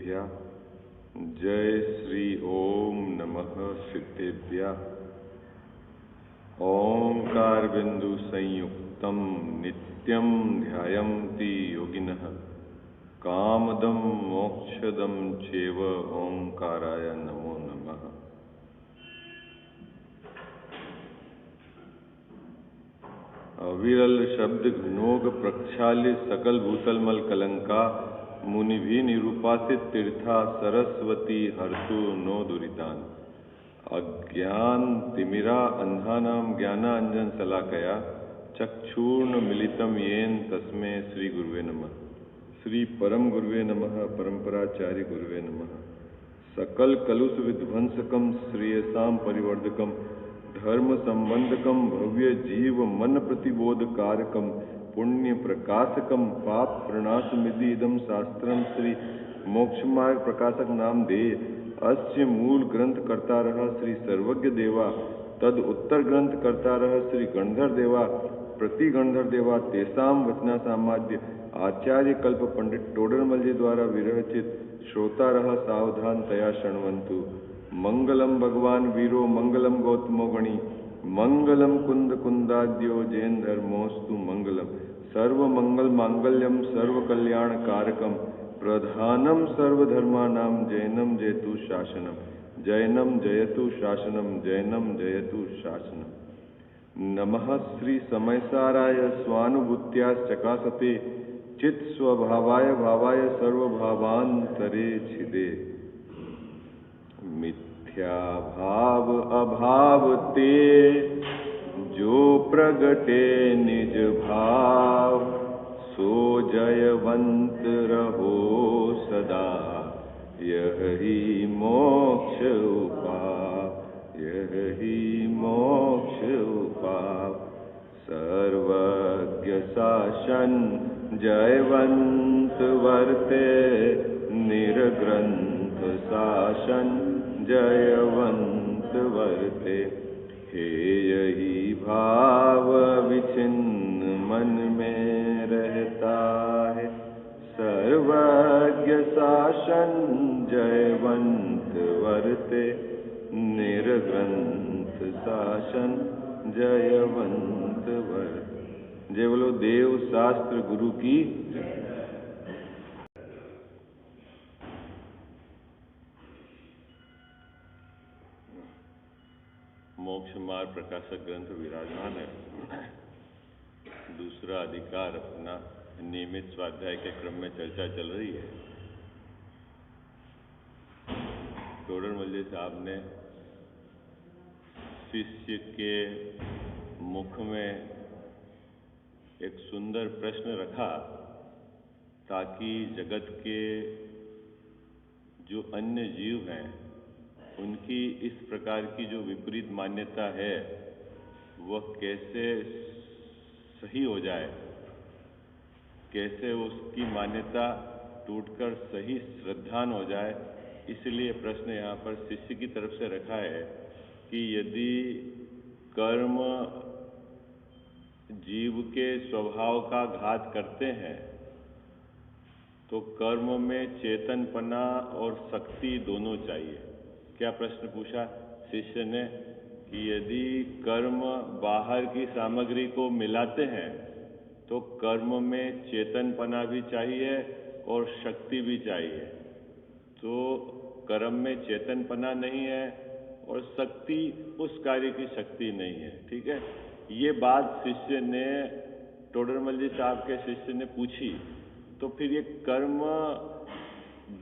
सिद्धेभ्यः। जय श्री ओम नमः सिद्धेभ्यः। ओंकार बिंदु संयुक्तम नित्यं ध्यायन्ति योगिनः कामदं मोक्षदं चैव ओंकाराय नमो नमः। अविरल शब्द घनोग प्रक्षाल्य सकल भूतलमल कलंका मुनि भी निरूपासित तीर्था सरस्वती हर्षु नो दुरितान। अज्ञान तिमिरा अंधानाम ज्ञानांजन शलाकया चक्षुर्ण मिलितम येन तस्मै श्री गुरुवे नमः। श्री परम गुरुवे नमः। परंपराचार्य गुरुवे नमः। सकल कलुष विध्वंसकम श्रेयसाम परिवर्धकम धर्म संबंधकम भव्य जीव मन प्रतिबोध कारकम पुण्य प्रकाशकम पाप प्रणाशमिदि इदम शास्त्रम श्री मोक्ष मार्ग प्रकाशक नाम दे अस्य मूल ग्रंथ करता रहा श्री सर्वज्ञ देवा तद उत्तर ग्रंथ करता रहा श्री गणधर देवा प्रति गणधर देवा तेसाम वचना सामाद्य आचार्य कल्प पंडित टोडरमल जी द्वारा विरचित श्रोता रहा सावधान तया शृण्वन्तु। मंगलम भगवान वीरो मंगलम गौतमो गणी मंगलम कुंद कुंदाद्यो जैन धर्मोस्तु मंगलम सर्व मंगल मांगल्यम सर्व कल्याण कारकम प्रधानम सर्वधर्मानां जैनम जयतु शासनम जैनम जयतु शासनम जैनम जयतु शासनम। नमः श्री समयसाराय स्वानुभूत्या चकासते चित् स्वभावाय भावाय सर्वभावांतरे छिदे। मिथ्या भाव अभाव ते जो प्रगटे निज भाव सो जयवंत रहो सदा यही मोक्ष उपाय यही मोक्ष उपाय। सर्वज्ञ शासन जयवंत वर्ते निर्ग्रंथ शासन जयवंत वर्ते। हे यही भाव विचिन्न मन में रहता है सर्वज्ञ शासन जयवंत वर्ते निर्ग्रंथ शासन जयवंत वर्ते। जय बोलो देव शास्त्र गुरु की। मोक्ष मार्ग प्रकाशक ग्रंथ विराजमान है। दूसरा अधिकार अपना नियमित स्वाध्याय के क्रम में चर्चा चल रही है। टोडरमल जी साहब ने शिष्य के मुख में एक सुंदर प्रश्न रखा ताकि जगत के जो अन्य जीव हैं उनकी इस प्रकार की जो विपरीत मान्यता है वह कैसे सही हो जाए, कैसे उसकी मान्यता टूटकर सही श्रद्धान हो जाए। इसलिए प्रश्न यहाँ पर शिष्य की तरफ से रखा है कि यदि कर्म जीव के स्वभाव का घात करते हैं तो कर्म में चेतनपना और शक्ति दोनों चाहिए। क्या प्रश्न पूछा शिष्य ने कि यदि कर्म बाहर की सामग्री को मिलाते हैं तो कर्म में चेतनपना भी चाहिए और शक्ति भी चाहिए। तो कर्म में चेतनपना नहीं है और शक्ति उस कार्य की शक्ति नहीं है। ठीक है, ये बात शिष्य ने टोडरमल जी साहब के शिष्य ने पूछी। तो फिर ये कर्म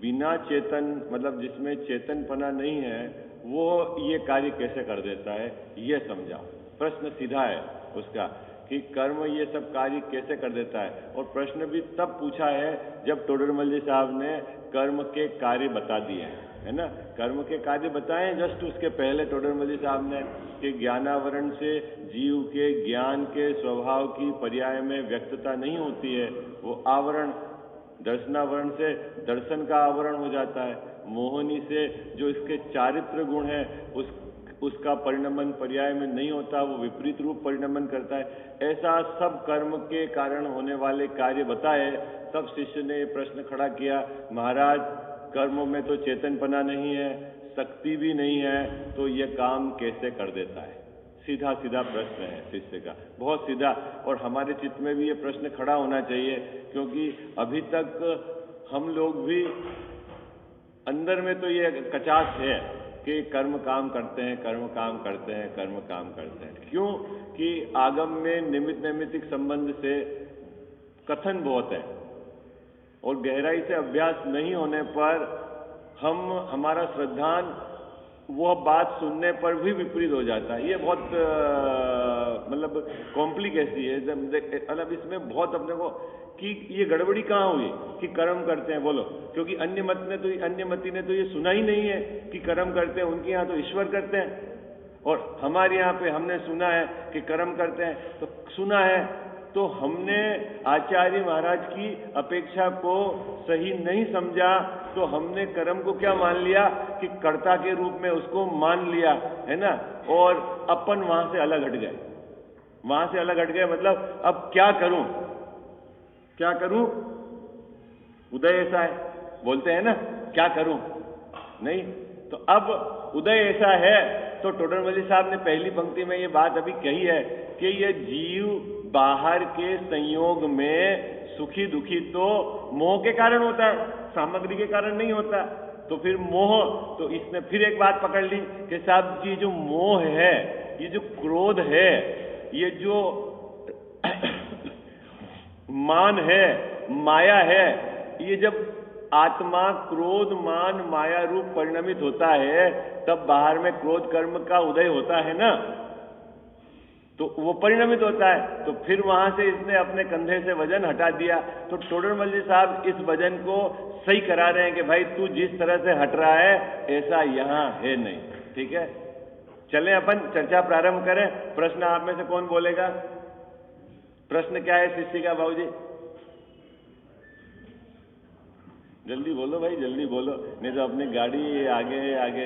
बिना चेतन मतलब जिसमें चेतनपना नहीं है वो ये कार्य कैसे कर देता है, ये समझा। प्रश्न सीधा है उसका कि कर्म ये सब कार्य कैसे कर देता है। और प्रश्न भी तब पूछा है जब टोडरमल जी साहब ने कर्म के कार्य बता दिए हैं, है ना। कर्म के कार्य बताएं जस्ट उसके पहले टोडरमल जी साहब ने कि ज्ञानावरण से जीव के ज्ञान के स्वभाव की पर्याय में व्यक्तता नहीं होती है। वो आवरण दर्शनावरण से दर्शन का आवरण हो जाता है। मोहनी से जो इसके चारित्र गुण है उसका परिणमन पर्याय में नहीं होता, वो विपरीत रूप परिणमन करता है। ऐसा सब कर्म के कारण होने वाले कार्य बताए। तब शिष्य ने ये प्रश्न खड़ा किया, महाराज कर्मों में तो चेतनपना नहीं है, शक्ति भी नहीं है, तो ये काम कैसे कर देता है? सीधा सीधा प्रश्न है शिष्य का, बहुत सीधा। और हमारे चित्त में भी ये प्रश्न खड़ा होना चाहिए, क्योंकि अभी तक हम लोग भी अंदर में तो ये कचास है कि कर्म काम करते हैं, कर्म काम करते हैं, कर्म काम करते हैं। क्यों? कि आगम में निमित्त नैमित्तिक संबंध से कथन बहुत है, और गहराई से अभ्यास नहीं होने पर हमारा श्रद्धान वह बात सुनने पर भी विपरीत हो जाता है। ये बहुत मतलब कॉम्प्लिकेसी है, मतलब इसमें बहुत अपने को कि ये गड़बड़ी कहाँ हुई कि कर्म करते हैं, बोलो। क्योंकि अन्य मती ने तो ये सुना ही नहीं है कि कर्म करते हैं, उनके यहाँ तो ईश्वर करते हैं, और हमारे यहाँ पे हमने सुना है कि कर्म करते हैं। तो सुना है तो हमने आचार्य महाराज की अपेक्षा को सही नहीं समझा, तो हमने कर्म को क्या मान लिया कि कर्ता के रूप में उसको मान लिया, है ना, और अपन वहां से अलग हट गए। वहां से अलग हट गए मतलब अब क्या करूं, क्या करूं? उदय ऐसा है, बोलते हैं ना, क्या करूं? नहीं, तो अब उदय ऐसा है तो टोडरमल साहब ने पहली पंक्ति में ये बात अभी कही है कि ये जीव बाहर के संयोग में सुखी दुखी तो मोह के कारण होता है, सामग्री के कारण नहीं होता। तो फिर मोह, तो इसने फिर एक बात पकड़ ली कि साहब जी जो मोह है, ये जो क्रोध है, ये जो मान है, माया है, ये जब आत्मा क्रोध मान माया रूप परिणमित होता है तब बाहर में क्रोध कर्म का उदय होता है ना, तो वो परिणमित होता है। तो फिर वहां से इसने अपने कंधे से वजन हटा दिया। तो टोडरमल जी साहब इस वजन को सही करा रहे हैं कि भाई तू जिस तरह से हट रहा है ऐसा यहां है नहीं। ठीक है, चलें अपन चर्चा प्रारंभ करें। प्रश्न आप में से कौन बोलेगा? प्रश्न क्या है शिष्य का? भाऊ जी जल्दी बोलो भाई, जल्दी बोलो, नहीं तो अपनी गाड़ी आगे आगे।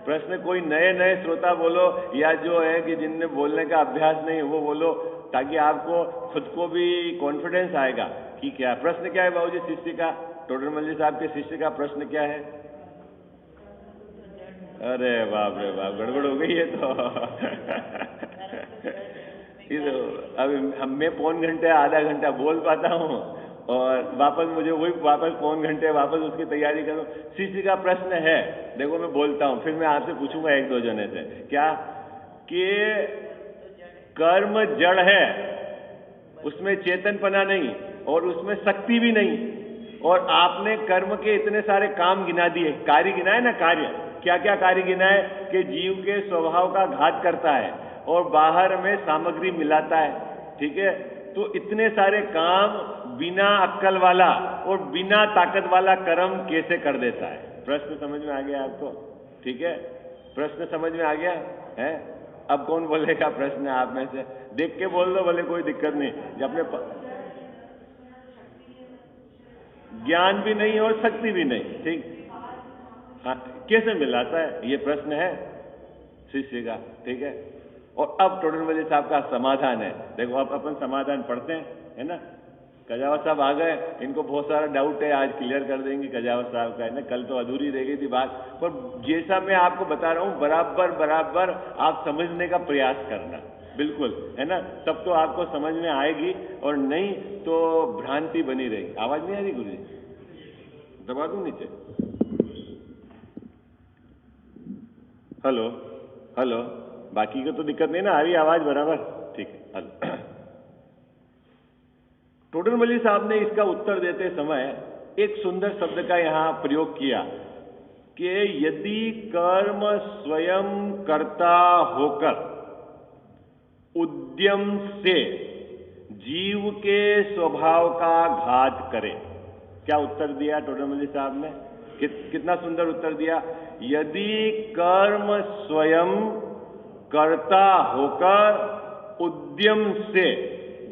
प्रश्न कोई नए श्रोता बोलो, या जो है कि जिनने बोलने का अभ्यास नहीं वो बोलो, ताकि आपको खुद को भी कॉन्फिडेंस आएगा कि क्या प्रश्न क्या है। बाबू जी शिष्य का, टोडरमल जी साहब के शिष्य का प्रश्न क्या है? अरे बाप रे बाप, गड़बड़ हो गई है तो अब मैं पौन घंटे आधा घंटा बोल पाता हूँ और वापस मुझे वही वापस पौन घंटे वापस उसकी तैयारी करूं। शिष्य का प्रश्न है, देखो मैं बोलता हूं, फिर मैं आपसे पूछूंगा एक दो जने से, क्या कि कर्म जड़ है, उसमें चेतनपना नहीं और उसमें शक्ति भी नहीं, और आपने कर्म के इतने सारे काम गिना दिए, कार्य गिनाए ना, कार्य क्या क्या कार्य गिनाए कि जीव के स्वभाव का घात करता है और बाहर में सामग्री मिलाता है। ठीक है, तो इतने सारे काम बिना अक्कल वाला और बिना ताकत वाला कर्म कैसे कर देता है? प्रश्न समझ में आ गया आपको? ठीक है, प्रश्न समझ में आ गया है? अब कौन बोलेगा प्रश्न आप में से? देख के बोल दो भले, कोई दिक्कत नहीं। जब अपने ज्ञान भी नहीं और शक्ति भी नहीं, ठीक, हाँ, कैसे मिलाता है, ये प्रश्न है शिष्य का। ठीक है, और अब टोडरमल जी साहब का समाधान है। देखो अब अपन समाधान पढ़ते हैं, है ना। कजावत साहब आ गए, इनको बहुत सारा डाउट है, आज क्लियर कर देंगे कजावत साहब का, है ना। कल तो अधूरी रह गई थी बात, पर जैसा मैं आपको बता रहा हूं बराबर आप समझने का प्रयास करना, बिल्कुल, है ना। तब तो आपको समझ में आएगी, और नहीं तो भ्रांति बनी रहेगी। आवाज नहीं आ रही गुरु जी? दबा दूं नीचे? हेलो हेलो, बाकी को तो दिक्कत नहीं ना, आ रही आवाज बराबर? ठीक है, हेलो। टोडरमल जी साहब ने इसका उत्तर देते समय एक सुंदर शब्द का यहां प्रयोग किया कि यदि कर्म स्वयं कर्ता होकर उद्यम से जीव के स्वभाव का घात करे। क्या उत्तर दिया टोडरमल जी साहब ने? कितना सुंदर उत्तर दिया। यदि कर्म स्वयं कर्ता होकर उद्यम से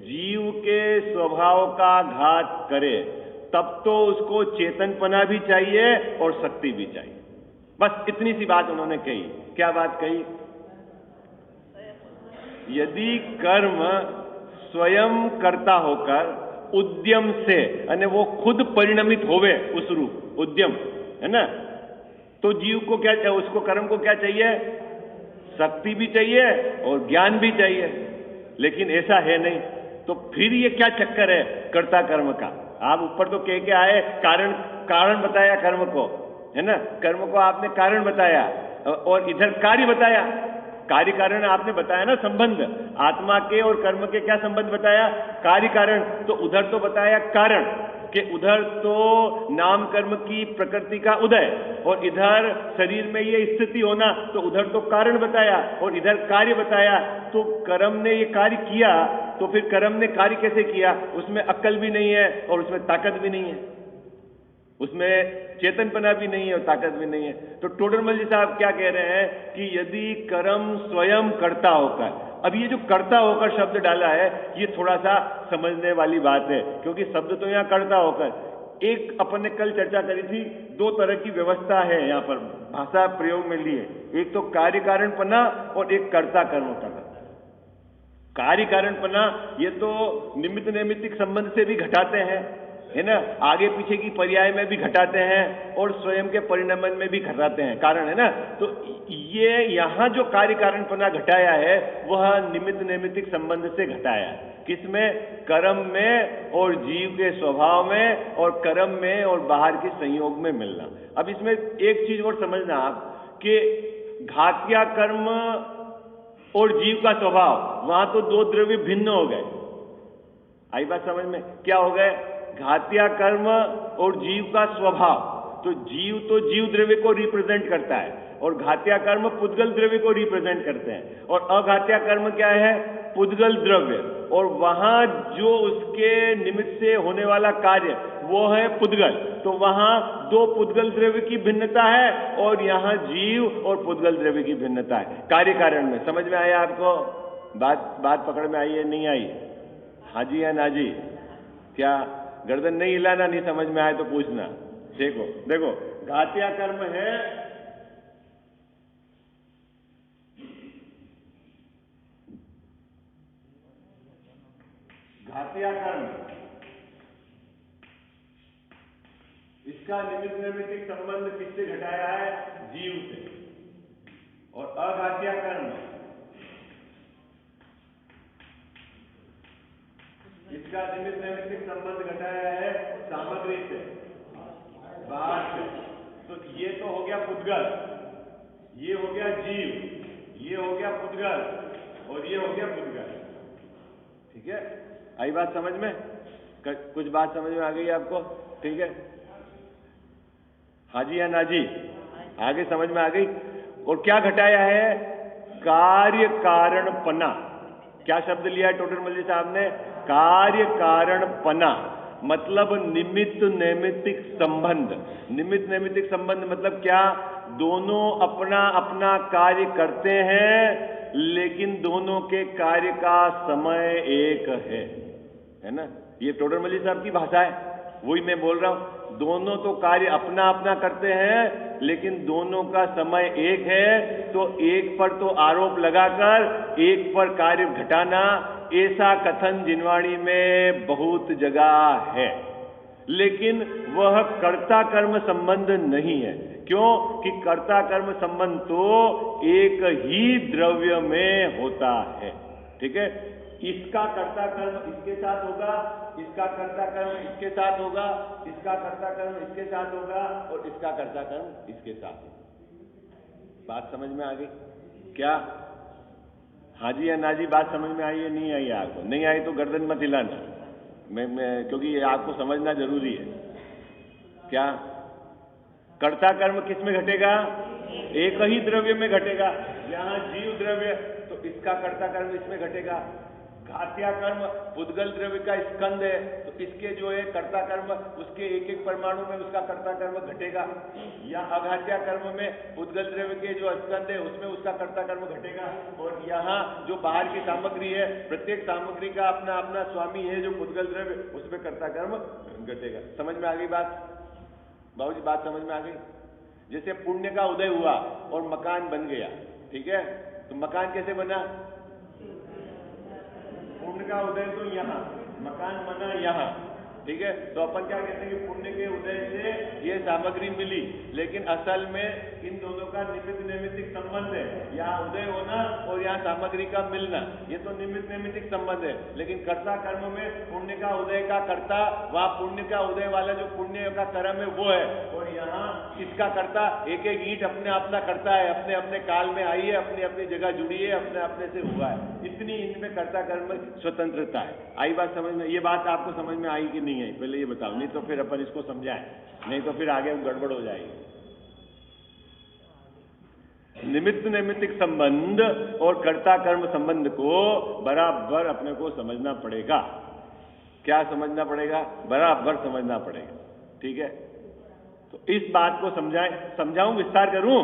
जीव के स्वभाव का घात करे, तब तो उसको चेतनपना भी चाहिए और शक्ति भी चाहिए। बस इतनी सी बात उन्होंने कही। क्या बात कही? यदि कर्म स्वयं कर्ता होकर उद्यम से, यानी वो खुद परिणमित होवे उस रूप, उद्यम, है ना। तो जीव को क्या चाहिए, उसको कर्म को क्या चाहिए, शक्ति भी चाहिए और ज्ञान भी चाहिए, लेकिन ऐसा है नहीं। तो फिर ये क्या चक्कर है कर्ता कर्म का? आप ऊपर तो कह के आए कारण, कारण बताया कर्म को, है ना, कर्म को आपने कारण बताया और इधर कार्य बताया, कार्य कारण आपने बताया ना, संबंध आत्मा के और कर्म के क्या संबंध बताया, कार्य कारण। तो उधर तो बताया कारण कि उधर तो नाम कर्म की प्रकृति का उदय और इधर शरीर में ये स्थिति होना, तो उधर तो कारण बताया और इधर कार्य बताया। तो कर्म ने ये कार्य किया, तो फिर कर्म ने कार्य कैसे किया? उसमें अक्ल भी नहीं है और उसमें ताकत भी नहीं है, उसमें चेतनपना भी नहीं है और ताकत भी नहीं है। तो टोडरमल जी साहब क्या कह रहे हैं कि यदि कर्म स्वयं कर्ता होकर, अब ये जो कर्ता होकर शब्द डाला है ये थोड़ा सा समझने वाली बात है, क्योंकि शब्द तो यहां कर्ता होकर, एक अपन ने कल चर्चा करी थी, दो तरह की व्यवस्था है यहां पर भाषा प्रयोग में लिए, एक तो कार्य कारणपना और एक कर्ता कर्मपना। कार्य कारणपना ये तो निमित्त नैमित्तिक संबंध से भी घटाते हैं, है ना, आगे पीछे की पर्याय में भी घटाते हैं और स्वयं के परिणमन में भी घटाते हैं, कारण है ना। तो ये यहां जो कार्य कारणपना घटाया है वह निमित्त नैमित्तिक संबंध से घटाया है। किसमें? कर्म में और जीव के स्वभाव में और कर्म में और बाहर के संयोग में मिलना। अब इसमें एक चीज और समझना आप कि घात्या कर्म और जीव का स्वभाव, वहां तो दो द्रव्य भिन्न हो गए। आई बात समझ में? क्या हो गए? घात्या कर्म और जीव का स्वभाव। तो जीव द्रव्य को रिप्रेजेंट करता है और घात्या कर्म पुद्गल द्रव्य को रिप्रेजेंट करते हैं, और अघात्या कर्म क्या है? पुद्गल द्रव्य, और वहां जो उसके निमित्त से होने वाला कार्य वो है पुद्गल। तो वहां दो पुद्गल द्रव्य की भिन्नता है और यहां जीव और पुद्गल द्रव्य की भिन्नता है कार्य कारण में। समझ में आया आपको? बात पकड़ में आई है, नहीं आई? हाँ जी या ना जी? क्या गर्दन नहीं हिलाना, नहीं समझ में आए तो पूछना। देखो घात्या कर्म है, घात्या कर्म, इसका निमित्त नैमित्तिक संबंध किससे घटाया है? जीव से। और अघात्या कर्म, इसका निमित्त नैमित्तिक संबंध घटाया है सामग्री से, बाहर से। तो ये तो हो गया पुद्गल, ये हो गया जीव, ये हो गया पुद्गल और ये हो गया पुद्गल। ठीक है, आई बात समझ में? कुछ बात समझ में आ गई आपको? ठीक है, हाँ जी या ना जी? आगे समझ में आ गई? और क्या घटाया है? कार्य कारणपना। क्या शब्द लिया है टोडरमल जी साहब ने? कार्य कारणपना, मतलब निमित्त नैमित्तिक संबंध। निमित्त नैमित्तिक संबंध मतलब क्या? दोनों अपना अपना कार्य करते हैं, लेकिन दोनों के कार्य का समय एक है ना। ये टोडरमल जी साहब की भाषा है, वही मैं बोल रहा हूं। दोनों तो कार्य अपना अपना करते हैं, लेकिन दोनों का समय एक है। तो एक पर तो आरोप लगाकर एक पर कार्य घटाना, ऐसा कथन जिनवाणी में बहुत जगह है, लेकिन वह कर्ता कर्म संबंध नहीं है। क्यों? कि कर्ता कर्म संबंध तो एक ही द्रव्य में होता है। ठीक है, इसका कर्ता कर्म इसके साथ होगा, इसका कर्ता कर्म इसके साथ होगा, इसका कर्ता कर्म इसके साथ होगा और इसका कर्ता कर्म इसके साथ होगा। बात समझ में आ गई क्या? हाँ जी या ना जी? बात समझ में आई है, नहीं आई आपको? नहीं आई तो गर्दन मत हिलाना, मैं क्योंकि आपको समझना जरूरी है। क्या कर्ता कर्म किस में घटेगा? एक ही द्रव्य में घटेगा। यहां जीव द्रव्य, तो इसका कर्ता कर्म इसमें घटेगा। घात्या कर्म पुद्गल द्रव्य का स्कंद है, तो इसके जो है कर्ता कर्म, उसके एक एक परमाणु में उसका कर्ता कर्म घटेगा। या अघात्या कर्म में पुद्गल द्रव्य के जो स्कंद है उसमें उसका कर्ता कर्म घटेगा। और यहाँ जो बाहर की सामग्री है, प्रत्येक सामग्री का अपना अपना स्वामी है जो पुद्गल द्रव्य, उसमें कर्ता कर्म घटेगा। समझ में आ गई बात बाबू जी? बात समझ में आ गई? जैसे पुण्य का उदय हुआ और मकान बन गया, ठीक है, तो मकान कैसे बना? पुण्य का उदय तो यहां, मकान बना यहां, ठीक है। तो अपन क्या कहते हैं कि पुण्य के उदय से ये सामग्री मिली, लेकिन असल में इन दोनों का निमित्त नैमित्तिक संबंध है। यहाँ उदय होना और यहाँ सामग्री का मिलना, ये तो निमित्त नैमित्तिक संबंध है। लेकिन कर्ता कर्म में पुण्य का उदय का कर्ता, वहाँ पुण्य का उदय वाला जो पुण्य का कर्म है वो है, और यहाँ किसका कर्ता, एक एक ईंट अपने अपना करता है, अपने अपने काल में आई है, अपनी अपनी जगह जुड़ी है, अपने अपने से हुआ है। इतनी इनमें कर्ता कर्म स्वतंत्रता है। आई बात समझ में? ये बात आपको समझ में आई कि नहीं आई, पहले ये बताओ, नहीं तो फिर अपन इसको समझाएं, नहीं तो फिर आगे गड़बड़ हो जाएगी। निमित्त नैमित्तिक संबंध और कर्ता कर्म संबंध को बराबर अपने को समझना पड़ेगा। क्या समझना पड़ेगा? बराबर समझना पड़ेगा। ठीक है, तो इस बात को समझाऊं, विस्तार करूं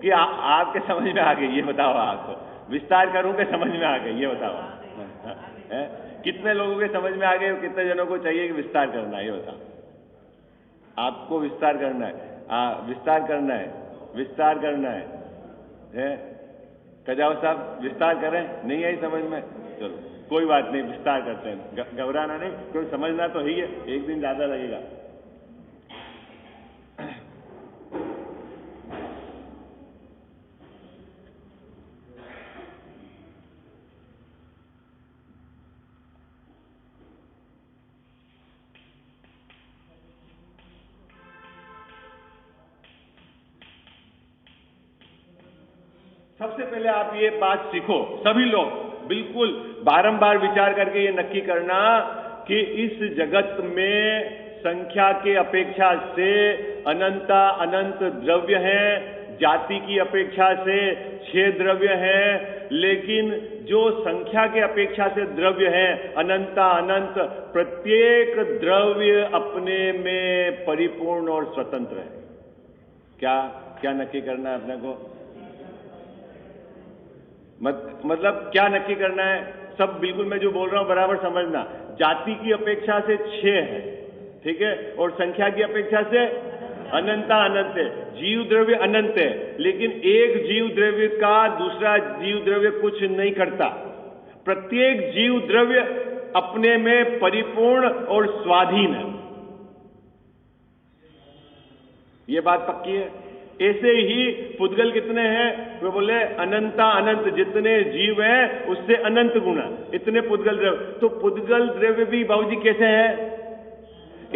कि आपके समझ में आ गई? ये बताओ, आपको विस्तार करूं कि समझ में आ गई? ये बताओ, है? कितने लोगों के समझ में आ गए, कितने जनों को चाहिए कि विस्तार करना है? ये बताओ। आपको विस्तार करना है, विस्तार करना है, विस्तार करना है? कजाव साहब विस्तार करें? नहीं आई समझ में? चलो कोई बात नहीं, विस्तार करते हैं, घबराना नहीं, क्योंकि समझना तो ही है, एक दिन ज्यादा लगेगा। सबसे पहले आप ये बात सीखो, सभी लोग बिल्कुल बारंबार विचार करके ये नक्की करना कि इस जगत में संख्या के अपेक्षा से अनंत द्रव्य हैं, जाति की अपेक्षा से 6 द्रव्य हैं, लेकिन जो संख्या के अपेक्षा से द्रव्य हैं अनंत, प्रत्येक द्रव्य अपने में परिपूर्ण और स्वतंत्र है। क्या क्या नक्की करना है अपने को? मतलब क्या नक्की करना है? सब बिल्कुल मैं जो बोल रहा हूं बराबर समझना। जाति की अपेक्षा से 6 है, ठीक है, और संख्या की अपेक्षा से अनंत है। जीव द्रव्य अनंत है, लेकिन एक जीव द्रव्य का दूसरा जीव द्रव्य कुछ नहीं करता। प्रत्येक जीव द्रव्य अपने में परिपूर्ण और स्वाधीन है। ये बात पक्की है। ऐसे ही पुद्गल कितने हैं? वो बोले अनंत, जितने जीव हैं उससे अनंत गुना, इतने पुद्गल द्रव्य। तो पुद्गल द्रव्य भी बाबूजी कैसे है?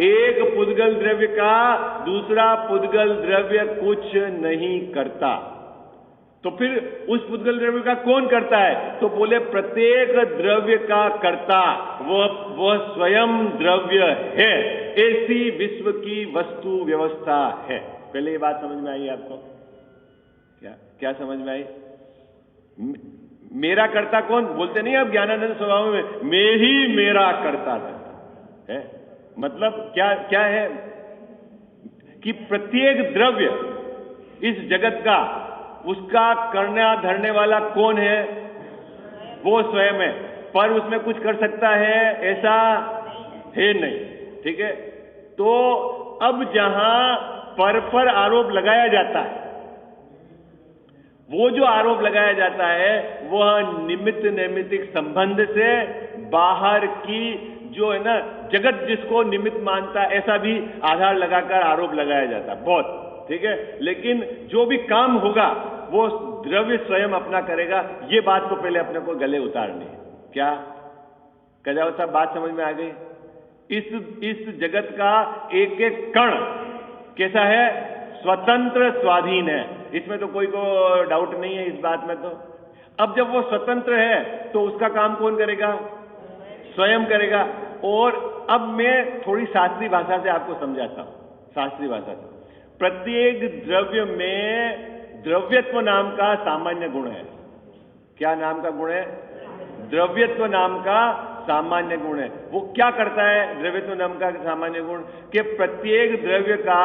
एक पुद्गल द्रव्य का दूसरा पुद्गल द्रव्य कुछ नहीं करता। तो फिर उस पुद्गल द्रव्य का कौन करता है? तो बोले प्रत्येक द्रव्य का कर्ता वह स्वयं द्रव्य है। ऐसी विश्व की वस्तु व्यवस्था है। पहले ये बात समझ में आई आपको? क्या समझ में आई? मेरा कर्ता कौन बोलते नहीं आप ज्ञानानंद स्वभाव में? मैं ही मेरा कर्ता है। मतलब क्या है कि प्रत्येक द्रव्य इस जगत का, उसका करने धरने वाला कौन है? वो स्वयं है। पर उसमें कुछ कर सकता है ऐसा है नहीं, ठीक है। तो अब जहां पर आरोप लगाया जाता है, वो जो आरोप लगाया जाता है वह निमित्त नैमित्तिक संबंध से बाहर की जो है ना, जगत जिसको निमित्त मानता है, ऐसा भी आधार लगाकर आरोप लगाया जाता है बहुत, ठीक है। लेकिन जो भी काम होगा वो द्रव्य स्वयं अपना करेगा। ये बात को पहले अपने को गले उतारनी है। क्या कजाव साहब बात समझ में आ गई? इस जगत का एक एक कण कैसा है? स्वतंत्र स्वाधीन है। इसमें तो कोई को डाउट नहीं है इस बात में। तो अब जब वो स्वतंत्र है तो उसका काम कौन करेगा? स्वयं करेगा। और अब मैं थोड़ी शास्त्रीय भाषा से आपको समझाता हूं, शास्त्रीय भाषा से। प्रत्येक द्रव्य में द्रव्यत्व नाम का सामान्य गुण है। क्या नाम का गुण है? द्रव्यत्व नाम का सामान्य गुण है। वो क्या करता है द्रव्यत्व नाम का सामान्य गुण? कि प्रत्येक द्रव्य का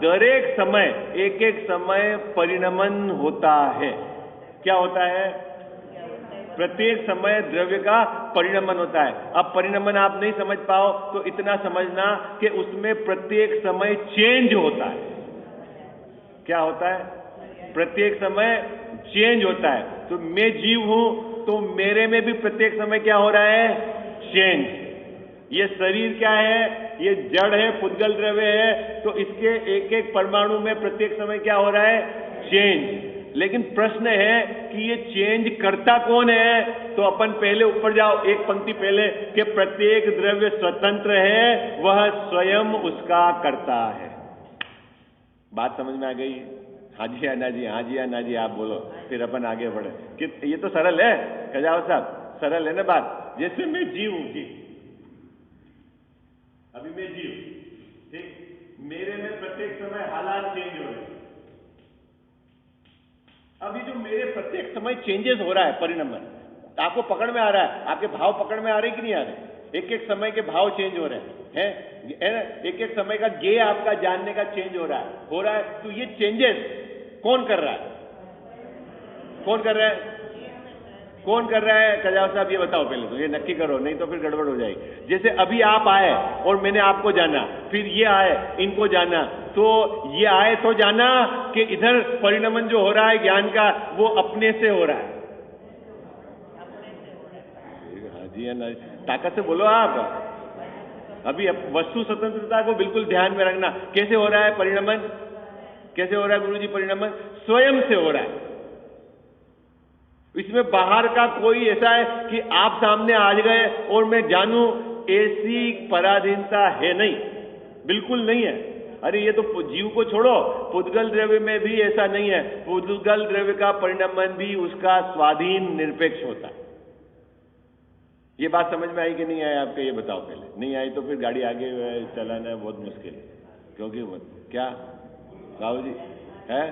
दर एक समय एक एक समय परिणमन होता है। क्या होता है? प्रत्येक समय द्रव्य का परिणमन होता है। अब परिणमन आप नहीं समझ पाओ तो इतना समझना कि उसमें प्रत्येक समय चेंज होता है। क्या होता है? प्रत्येक समय चेंज होता है। तो मैं जीव हूं तो मेरे में भी प्रत्येक समय क्या हो रहा है? चेंज। ये शरीर क्या है? ये जड़ है, पुद्गल द्रव्य है, तो इसके एक एक परमाणु में प्रत्येक समय क्या हो रहा है? चेंज। लेकिन प्रश्न है कि ये चेंज करता कौन है? तो अपन पहले ऊपर जाओ, एक पंक्ति पहले, कि प्रत्येक द्रव्य स्वतंत्र है, वह स्वयं उसका करता है। बात समझ में आ गई? हाँ जी या ना जी, हाँ जी या ना जी, आप बोलो, फिर अपन आगे बढ़े। कि ये तो सरल है खजाव साहब, सरल है ना बात। जैसे मैं जीव हूं जी, अभी मैं जीव, ठीक, मेरे में प्रत्येक समय हालात चेंज हो रहे हैं। अभी जो मेरे प्रत्येक समय चेंजेस हो रहा है, परिणमन आपको पकड़ में आ रहा है, आपके भाव पकड़ में आ रहे कि नहीं आ रहे? एक एक समय के भाव चेंज हो रहे हैं, है ना? एक एक समय का ज्ञेय आपका जानने का चेंज हो रहा है। तो ये चेंजेस कौन कर रहा है? कौन कर रहा है? कौन कर रहा है कजाव साहब, ये बताओ पहले तो, ये नक्की करो, नहीं तो फिर गड़बड़ हो जाएगी। जैसे अभी आप आए और मैंने आपको जाना, फिर ये आए, इनको जाना, तो ये आए तो जाना कि इधर परिणमन जो हो रहा है ज्ञान का, वो अपने से हो रहा है? हाँ जी या नहीं? ताकत से बोलो आप। अभी वस्तु स्वतंत्रता को बिल्कुल ध्यान में रखना। कैसे हो रहा है परिणमन? कैसे हो रहा है गुरुजी परिणमन? स्वयं से हो रहा है। इसमें बाहर का कोई ऐसा है कि आप सामने आ गए और मैं जानूं, ऐसी पराधीनता है नहीं, बिल्कुल नहीं है। अरे ये तो जीव को छोड़ो, पुद्गल द्रव्य में भी ऐसा नहीं है। पुद्गल द्रव्य का परिणमन भी उसका स्वाधीन निरपेक्ष होता है। ये बात समझ में आई कि नहीं आई आपको? ये बताओ पहले। नहीं आई तो फिर गाड़ी आगे चलाना बहुत मुश्किल है। क्योंकि क्या राहुल जी है?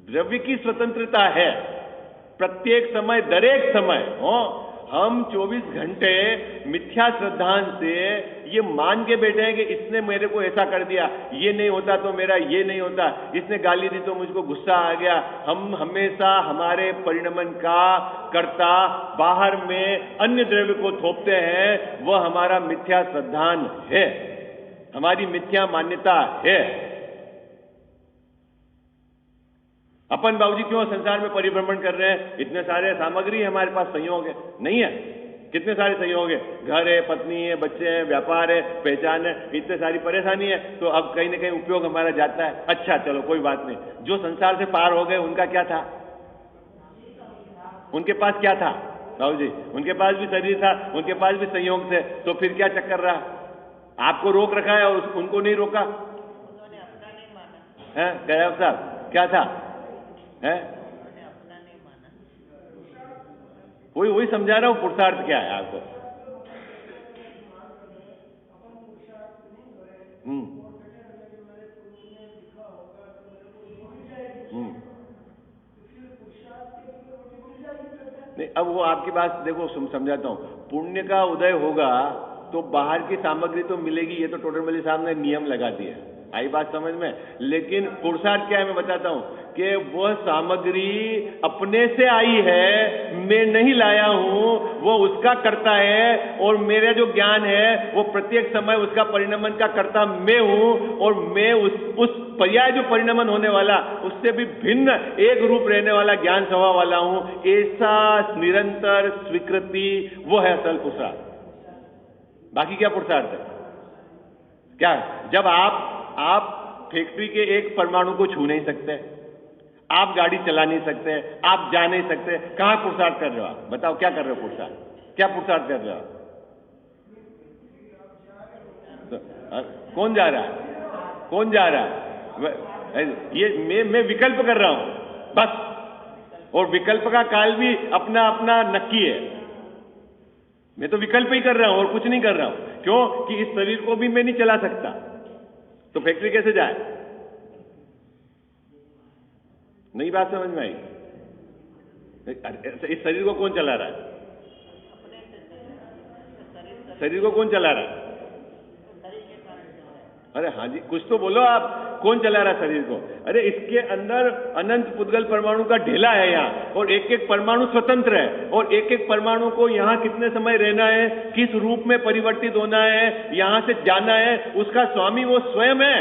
द्रव्य की स्वतंत्रता है प्रत्येक समय, दरेक समय। हम 24 घंटे मिथ्या श्रद्धांत से ये मान के बैठे हैं कि इसने मेरे को ऐसा कर दिया, ये नहीं होता तो मेरा ये नहीं होता, इसने गाली दी तो मुझको गुस्सा आ गया। हम हमेशा हमारे परिणमन का कर्ता बाहर में अन्य द्रव्य को थोपते हैं। वह हमारा मिथ्या श्रद्धांत है, हमारी मिथ्या मान्यता है। अपन बाबूजी क्यों संसार में परिभ्रमण कर रहे हैं? इतने सारे सामग्री है हमारे पास, संयोग है नहीं है? कितने सारे संयोग है, घर है, पत्नी है, बच्चे हैं, व्यापार है, पहचान है, इतने सारी परेशानी है। तो अब कहीं ना कहीं उपयोग हमारा जाता है। अच्छा चलो कोई बात नहीं, जो संसार से पार हो गए उनका क्या था? उनके पास क्या था बाबूजी? उनके पास भी शरीर था, उनके पास भी संयोग थे। तो फिर क्या चक्कर रहा? आपको रोक रखा है और उनको नहीं रोका है? गया साहब क्या था है? वही समझा रहा हूं, पुरुषार्थ क्या है आपको। नहीं, अब वो आपकी बात देखो समझाता हूं। पुण्य का उदय होगा तो बाहर की सामग्री तो मिलेगी, ये तो टोटल साहब ने नियम लगा दिया। आई बात समझ में? लेकिन पुरुषार्थ क्या है मैं बताता हूं कि वह सामग्री अपने से आई है, मैं नहीं लाया हूं, वो उसका करता है। और मेरा जो ज्ञान है वो प्रत्येक समय उसका परिणमन का करता मैं हूं। और मैं उस पर्याय जो परिणमन होने वाला, उससे भी भिन्न एक रूप रहने वाला ज्ञान स्वभाव वाला हूं। ऐसा निरंतर स्वीकृति वो है असल पुरुषार्थ। बाकी क्या पुरुषार्थ है? क्या? जब आप फैक्ट्री के एक परमाणु को छू नहीं सकते, आप गाड़ी चला नहीं सकते, आप जा नहीं सकते, कहां पुरुषार्थ कर रहे हो आप? बताओ क्या कर रहे हो पुरुषार्थ? क्या पुरुषार्थ कर रहे हो? तो, कौन जा रहा है? कौन जा रहा है? ये मैं विकल्प कर रहा हूं बस। और विकल्प का काल भी अपना अपना नक्की है। मैं तो विकल्प ही कर रहा हूं और कुछ नहीं कर रहा हूं। क्यों? कि इस शरीर को भी मैं नहीं चला सकता, तो फैक्ट्री कैसे जाए? नई बात समझ में आई? इस शरीर को कौन चला रहा है? शरीर को कौन चला रहा है? अरे हाँ जी, कुछ तो बोलो आप, कौन चला रहा है शरीर को? अरे इसके अंदर अनंत पुद्गल परमाणु का ढेला है यहाँ, और एक एक परमाणु स्वतंत्र है। और एक एक परमाणु को यहाँ कितने समय रहना है, किस रूप में परिवर्तित होना है, यहां से जाना है, उसका स्वामी वो स्वयं है।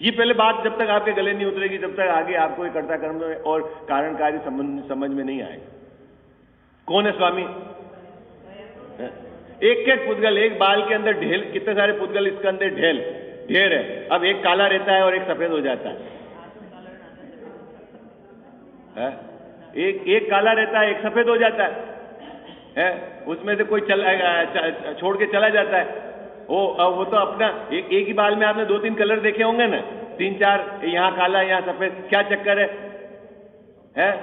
ये पहले बात जब तक आपके गले नहीं उतरेगी, जब तक आगे आपको ये कर्ता कर्म और कारणकारी संबंध समझ में नहीं आएगा। कौन है स्वामी? एक एक पुद्गल, एक बाल के अंदर ढेल, कितने सारे पुद्गल इसके अंदर ढेर है। अब एक काला रहता है और एक सफेद हो जाता है, एक काला रहता है, एक सफेद हो जाता है, उसमें से कोई छोड़ के चला जाता है। वो तो अपना एक ही बाल में आपने 2-3 कलर देखे होंगे ना, 3-4, यहाँ काला यहाँ सफेद। क्या चक्कर है?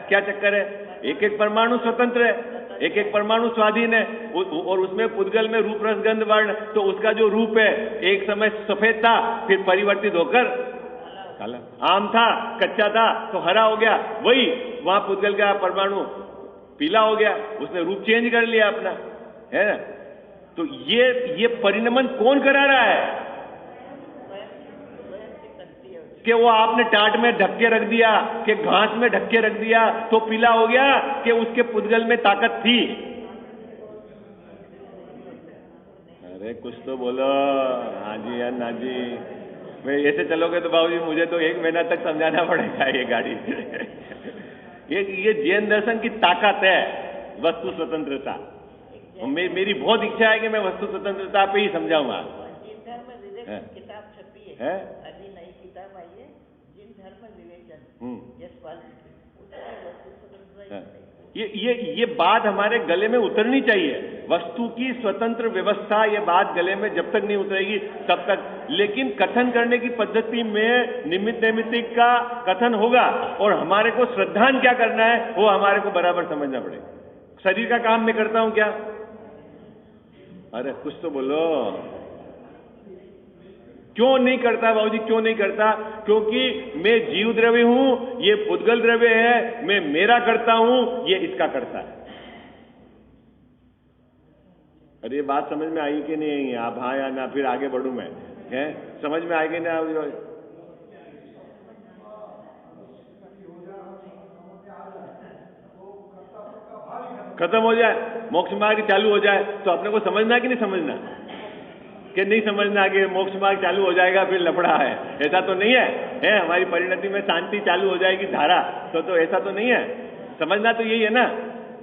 क्या चक्कर है? एक एक परमाणु स्वतंत्र है, एक एक परमाणु स्वाधीन है, और उसमें पुद्गल में रूप रस गंध वर्ण, तो उसका जो रूप है एक समय सफेद था, फिर परिवर्तित होकर काला। आम था, कच्चा था तो हरा हो गया, वही वहां पुद्गल का परमाणु पीला हो गया, उसने रूप चेंज कर लिया अपना, है ना। तो ये परिणमन कौन करा रहा है? कि वो आपने टाट में ढक के रख दिया, कि घास में ढक के रख दिया तो पीला हो गया, कि उसके पुद्गल में ताकत थी? अरे कुछ तो बोलो। हाँ जी या ना जी। मैं ऐसे चलोगे तो बाबूजी मुझे तो 1 महीना तक समझाना पड़ेगा ये गाड़ी। ये जैन दर्शन की ताकत है, वस्तु स्वतंत्रता। मेरी बहुत इच्छा है कि मैं वस्तु स्वतंत्रता पे ही समझाऊंगा। किताब छपी है, अभी नई किताब आई है, जिन धर्म विवेचन, ये बात हमारे गले में उतरनी चाहिए। वस्तु की स्वतंत्र व्यवस्था, ये बात गले में जब तक नहीं उतरेगी तब तक। लेकिन कथन करने की पद्धति में निमित्त नैमित्तिक का कथन होगा, और हमारे को श्रद्धान क्या करना है वो हमारे को बराबर समझना पड़ेगा। शरीर का काम मैं करता हूं क्या? अरे कुछ तो बोलो। क्यों नहीं करता बाबूजी, क्यों नहीं करता? क्योंकि मैं जीव द्रव्य हूं, ये पुद्गल द्रव्य है, मैं मेरा करता हूं, ये इसका करता है। अरे ये बात समझ में आई कि नहीं आई? आप हाँ या ना, फिर आगे बढ़ूं मैं। है समझ में आएगी ना? खत्म हो जाए, मोक्ष मार्ग चालू हो जाए, तो अपने को समझना कि नहीं समझना? कि नहीं समझना कि मोक्ष मार्ग चालू हो जाएगा फिर लफड़ा है? ऐसा तो नहीं है, हमारी परिणति में शांति चालू हो जाएगी धारा, तो ऐसा तो नहीं है। समझना तो यही है ना,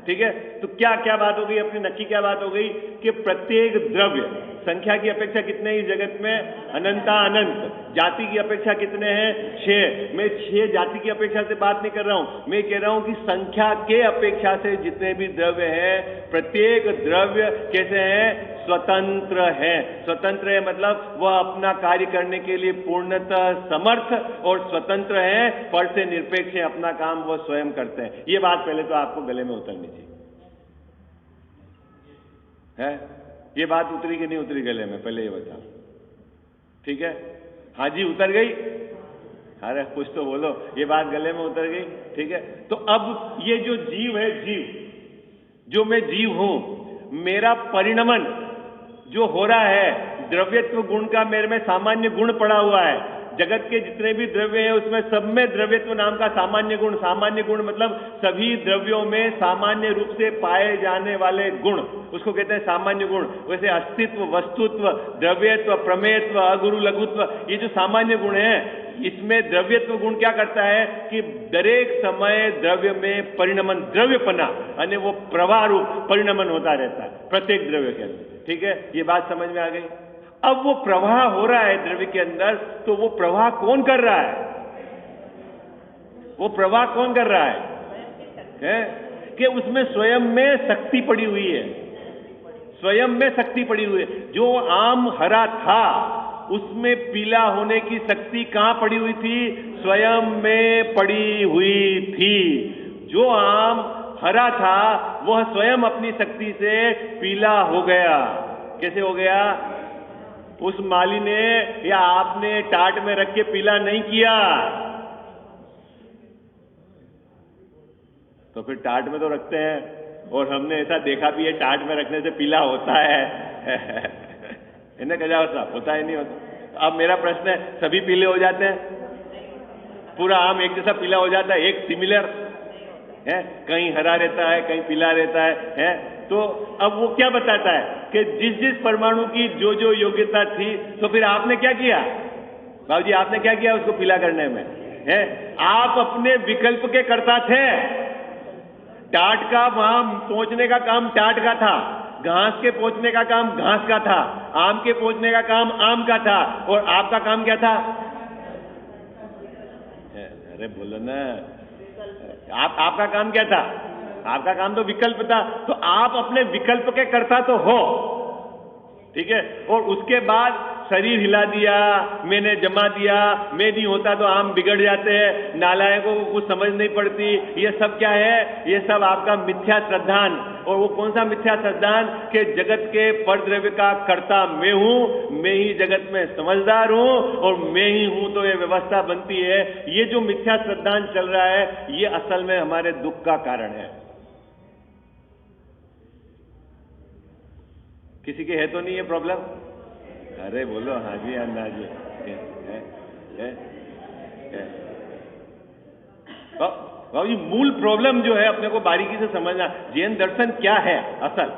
ठीक है। तो क्या बात हो गई अपनी नक्की? क्या बात हो गई कि प्रत्येक द्रव्य संख्या की अपेक्षा कितने हैं इस जगत में? अनंता अनंत। जाति की अपेक्षा कितने हैं? 6। मैं 6 जाति की अपेक्षा से बात नहीं कर रहा हूं, मैं कह रहा हूं कि संख्या के अपेक्षा से जितने भी द्रव्य हैं, प्रत्येक द्रव्य कैसे हैं? स्वतंत्र है। स्वतंत्र है मतलब वह अपना कार्य करने के लिए पूर्णतः समर्थ और स्वतंत्र है, फल से निरपेक्ष है, अपना काम वह स्वयं करते हैं। ये बात पहले तो आपको गले में उतरनी चाहिए, है? ये बात उतरी कि नहीं उतरी गले में? पहले ये बताओ, ठीक है? हाँ जी उतर गई? अरे कुछ तो बोलो। ये बात गले में उतर गई, ठीक है। तो अब ये जो जीव है, जो मैं जीव हूं, मेरा परिणमन जो हो रहा है, द्रव्यत्व गुण का मेरे में सामान्य गुण पड़ा हुआ है। जगत के जितने भी द्रव्य हैं उसमें सब में द्रव्यत्व नाम का सामान्य गुण मतलब सभी द्रव्यों में सामान्य रूप से पाए जाने वाले गुण, उसको कहते हैं सामान्य गुण। वैसे अस्तित्व, वस्तुत्व, द्रव्यत्व, प्रमेयत्व, अगुरु लघुत्व, ये जो सामान्य गुण है, इसमें द्रव्यत्व गुण क्या करता है कि दरेक समय द्रव्य में परिणमन, द्रव्यपना यानी वो प्रवाह रूप परिणमन होता रहता है प्रत्येक द्रव्य के अंदर, ठीक है। ये बात समझ में आ गई? अब वो प्रवाह हो रहा है द्रव्य के अंदर, तो वो प्रवाह कौन कर रहा है? वो प्रवाह कौन कर रहा है? कि उसमें स्वयं में शक्ति पड़ी हुई है, स्वयं में शक्ति पड़ी हुई है। जो आम हरा था उसमें पीला होने की शक्ति कहां पड़ी हुई थी? स्वयं में पड़ी हुई थी। जो आम हरा था वह स्वयं अपनी शक्ति से पीला हो गया। कैसे हो गया? उस माली ने या आपने टाट में रख के पीला नहीं किया, तो फिर टाट में तो रखते हैं, और हमने ऐसा देखा भी है टाट में रखने से पीला होता है। इन्हें कहा होता है नहीं होता? अब मेरा प्रश्न है, सभी पीले हो जाते हैं? पूरा आम एक जैसा पीला हो जाता है? एक सिमिलर है? कहीं हरा रहता है, कहीं पीला रहता है? तो अब वो क्या बताता है कि जिस जिस परमाणु की जो जो योग्यता थी, तो फिर आपने क्या किया बाबूजी? आपने क्या किया उसको पीला करने में? है आप अपने विकल्प के कर्ता थे। टाट का वहां पहुंचने का काम टाट का था, घास के पोंछने का काम घास का था, आम के पोंछने का काम आम का था, और आपका काम क्या था? अरे बोलो ना, आपका काम क्या था? आपका काम तो विकल्प था। तो आप अपने विकल्प के कर्ता तो हो, ठीक है। और उसके बाद शरीर हिला दिया, मैंने जमा दिया, मैं नहीं होता तो आम बिगड़ जाते हैं, नालायकों को कुछ समझ नहीं पड़ती, ये सब क्या है? ये सब आपका मिथ्या श्रद्धान। और वो कौन सा मिथ्या श्रद्धान? कि जगत के परद्रव्य का कर्ता मैं हूं, मैं ही जगत में समझदार हूं, और मैं ही हूं तो ये व्यवस्था बनती है। ये जो मिथ्या श्रद्धान चल रहा है, ये असल में हमारे दुख का कारण है। किसी के है तो नहीं ये प्रॉब्लम? अरे बोलो हाँ जी हाँ ना जी। बाबू जी, मूल प्रॉब्लम जो है अपने को बारीकी से समझना, जैन दर्शन क्या है असल।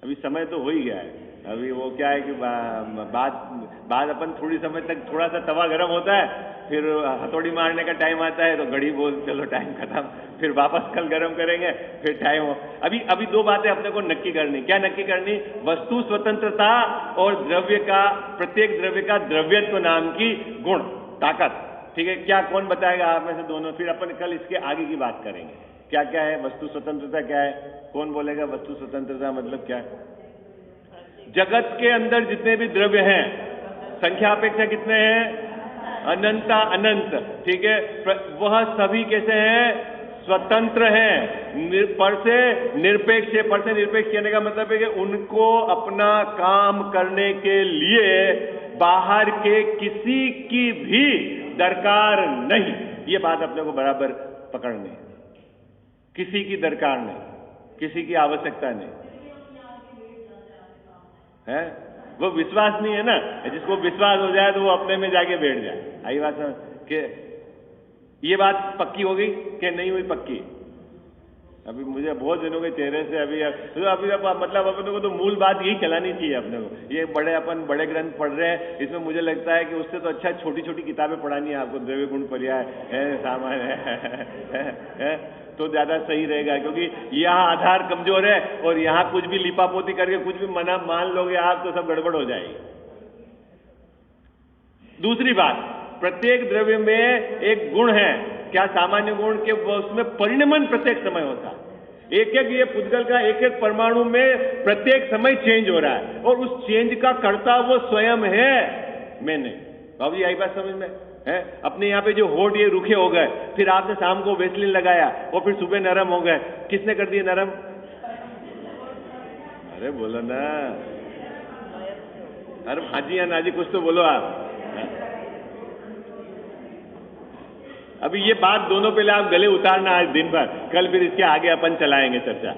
अभी समय तो हो ही गया है, अभी वो क्या है कि बाद अपन थोड़ी समय तक थोड़ा सा तवा गर्म होता है, फिर हथौड़ी मारने का टाइम आता है तो घड़ी बोल चलो टाइम खत्म, फिर वापस कल गर्म करेंगे, फिर टाइम हो। अभी दो बातें अपने को नक्की करनी। क्या नक्की करनी? वस्तु स्वतंत्रता और द्रव्य का, प्रत्येक द्रव्य का द्रव्यत्व नाम की गुण, ताकत, ठीक है। क्या कौन बताएगा आप में से दोनों? फिर अपन कल इसके आगे की बात करेंगे। क्या क्या है वस्तु स्वतंत्रता? क्या है? कौन बोलेगा वस्तु स्वतंत्रता मतलब क्या है? जगत के अंदर जितने भी द्रव्य हैं, संख्या अपेक्षा कितने हैं? अनंता अनंत, ठीक है। वह सभी कैसे हैं? स्वतंत्र हैं, पर से निरपेक्ष है। पर से निरपेक्ष कहने का मतलब है कि उनको अपना काम करने के लिए बाहर के किसी की भी दरकार नहीं। ये बात अपने को बराबर पकड़नी है। किसी की दरकार नहीं, किसी की आवश्यकता नहीं है। वो विश्वास नहीं है ना, जिसको विश्वास हो जाए तो वो अपने में जाके बैठ जाए। आई बात समझ के? ये बात पक्की हो गई कि नहीं हुई पक्की? अभी मुझे बहुत दिनों के चेहरे से अभी मतलब अपने को तो मूल बात यही चलानी चाहिए अपने को। ये अपन बड़े ग्रंथ पढ़ रहे हैं, इसमें मुझे लगता है कि उससे तो अच्छा छोटी छोटी किताबें पढ़ानी है आपको। द्रव्य गुण पर्याय है, सामान्य है तो ज्यादा सही रहेगा, क्योंकि यहाँ आधार कमजोर है और यहाँ कुछ भी लिपापोती करके कुछ भी मान लोगे आप तो सब गड़बड़ हो जाएगी। दूसरी बात, प्रत्येक द्रव्य में एक गुण है। क्या? सामान्य गुण के उसमें परिणमन प्रत्येक समय होता है। एक एक ये पुद्गल का एक एक परमाणु में प्रत्येक समय चेंज हो रहा है, और उस चेंज का कर्ता वो स्वयं है, मैंने। बाबू जी आई बात समझ में है? अपने यहाँ पे जो होठ ये रूखे हो गए, फिर आपने शाम को वेसलिन लगाया और फिर सुबह नरम हो गए, किसने कर दिए नरम? अरे बोलो ना, अरे हाजी या नाजी कुछ तो बोलो आप। अभी ये बात दोनों पहले आप गले उतारना आज दिन भर, कल फिर इसके आगे अपन चलाएंगे चर्चा।